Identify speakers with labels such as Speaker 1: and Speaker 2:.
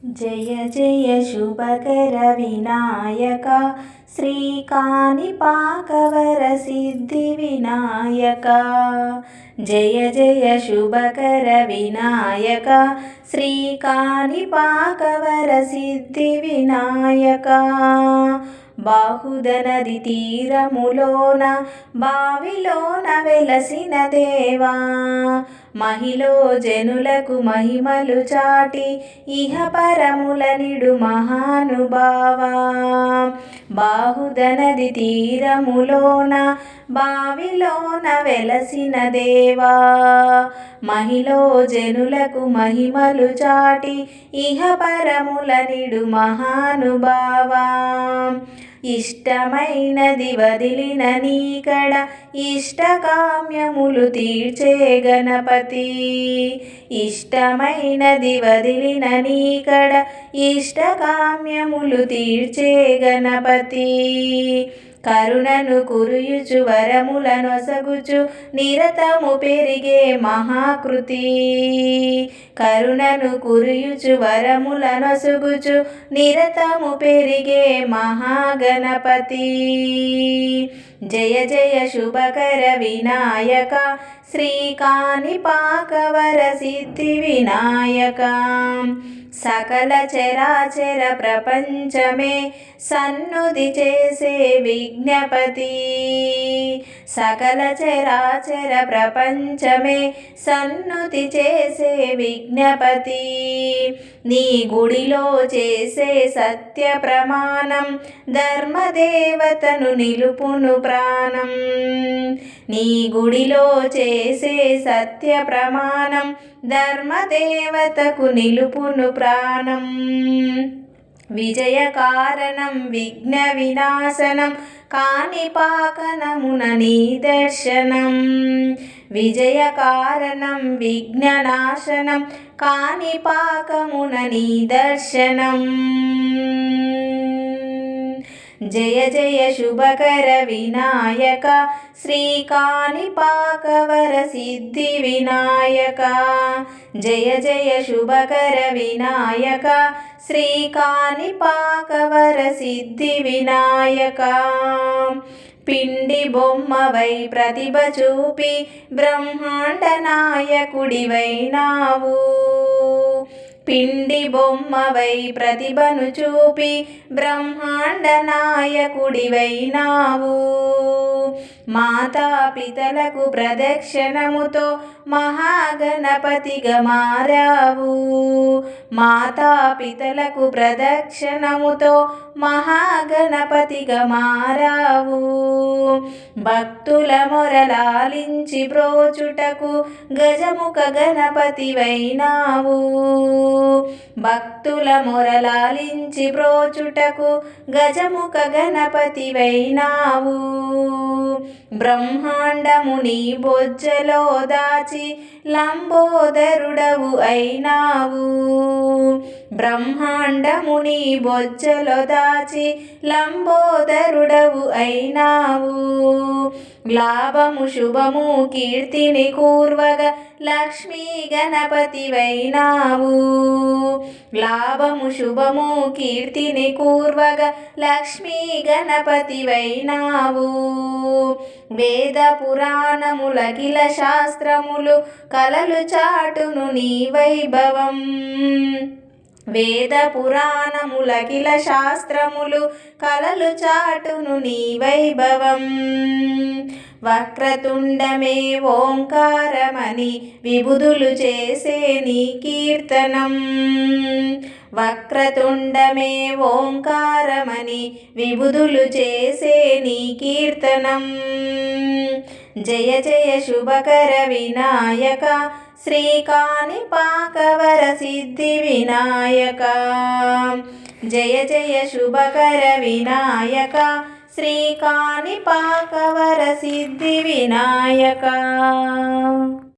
Speaker 1: జయ జయ శుభకర వినాయక శ్రీకాణిపాకవర సిద్ధి వినాయక జయ జయ శుభకర వినాయక శ్రీకాణిపాకవర సిద్ధి వినాయక బాహుద నది తీరములోన బావిలోన వెలసిన దేవా మహిలో జనులకు మహిమలు చాటి ఇహ పరముల నిడు మహానుభావా బాహుద నది తీరములోన బావిలోన వెలసిన దేవా మహిలో జనులకు మహిమలు చాటి ఇహ పరముల నిడు మహానుభావా ఇష్టమైనది వదిలిన నీకడ ఇష్టకామ్యములు తీర్చే గణపతి ఇష్టమైనది వదిలిన నీకడ ఇష్టకామ్యములు తీర్చే గణపతి కరుణను కురియుచు వరముల నొసగుచు నిరతము పెరిగే మహాకృతి కరుణను కురియుచు వరముల నొసగుచు నిరతము పెరిగే మహాగణపతి జయ జయ శుభకర వినాయక శ్రీకాణిపాకవర సిద్ధి వినాయక సకల చరాచర ప్రపంచమే సన్నుతి చేసే విజ్ఞపతి సకల చరాచర ప్రపంచమే సన్నుతి చేసే విజ్ఞపతి నీ గుడిలో చేసే సత్య ప్రమాణం ధర్మదేవతను నిలుపును ప్రాణం నీ గుడిలో చేసే సత్య ప్రమాణం ధర్మదేవతకు నిలుపును ప్రాణం విజయ కారణం విఘ్న వినాశనం కాణిపాకనమున నీ దర్శనం విజయ కారణం విఘ్ననాశనం కాణిపాకమున నీ దర్శనం జయ జయ శుభకర వినాయక శ్రీకాణిపాకవర సిద్ధి వినాయక జయ జయ శుభకర వినాయక శ్రీకాణిపాకవర సిద్ధి వినాయక పిండి బొమ్మవై ప్రతిభ చూపి బ్రహ్మాండ నాయకుడివైనావు పిండి బొమ్మవై ప్రతిభను చూపి బ్రహ్మాండ నాయకుడివైనావు మాతాపితలకు ప్రదక్షిణముతో మహాగణపతిగా మారావు మాతాపితలకు ప్రదక్షిణముతో మహాగణపతిగా మారావు భక్తుల మొరలాలించి బ్రోచుటకు గజముఖ గణపతివైనావు భక్తుల మొరలాలించి బ్రోచుటకు గజముఖ గణపతివైనావు బ్రహ్మాండము నీ బొజ్జలో దాచి లంబోదరుడవు అయినావు బ్రహ్మాండము నీ బొజ్జలో దాచి లంబోదరుడవు అయినావు లాభము శుభము కీర్తిని కూర్వగా లక్ష్మీ గణపతివైనావు లాభము శుభము కీర్తిని కూర్వగా లక్ష్మీ గణపతివైనావు వేద పురాణములకిల శాస్త్రములు కలలు చాటును నీ వైభవం వేద పురాణములకిల శాస్త్రములు కలలు చాటును నీ వైభవం వక్రతుండమే ఓంకారమని విభుదులు చేసే నీ కీర్తనం వక్రతుండమే ఓంకారమని విభుదులు చేసే నీ కీర్తనం జయ జయ శుభకర వినాయక శ్రీకాణిపాకవర సిద్ధి వినాయక జయ జయ శుభకర వినాయక శ్రీకాణిపాకవర సిద్ధి వినాయక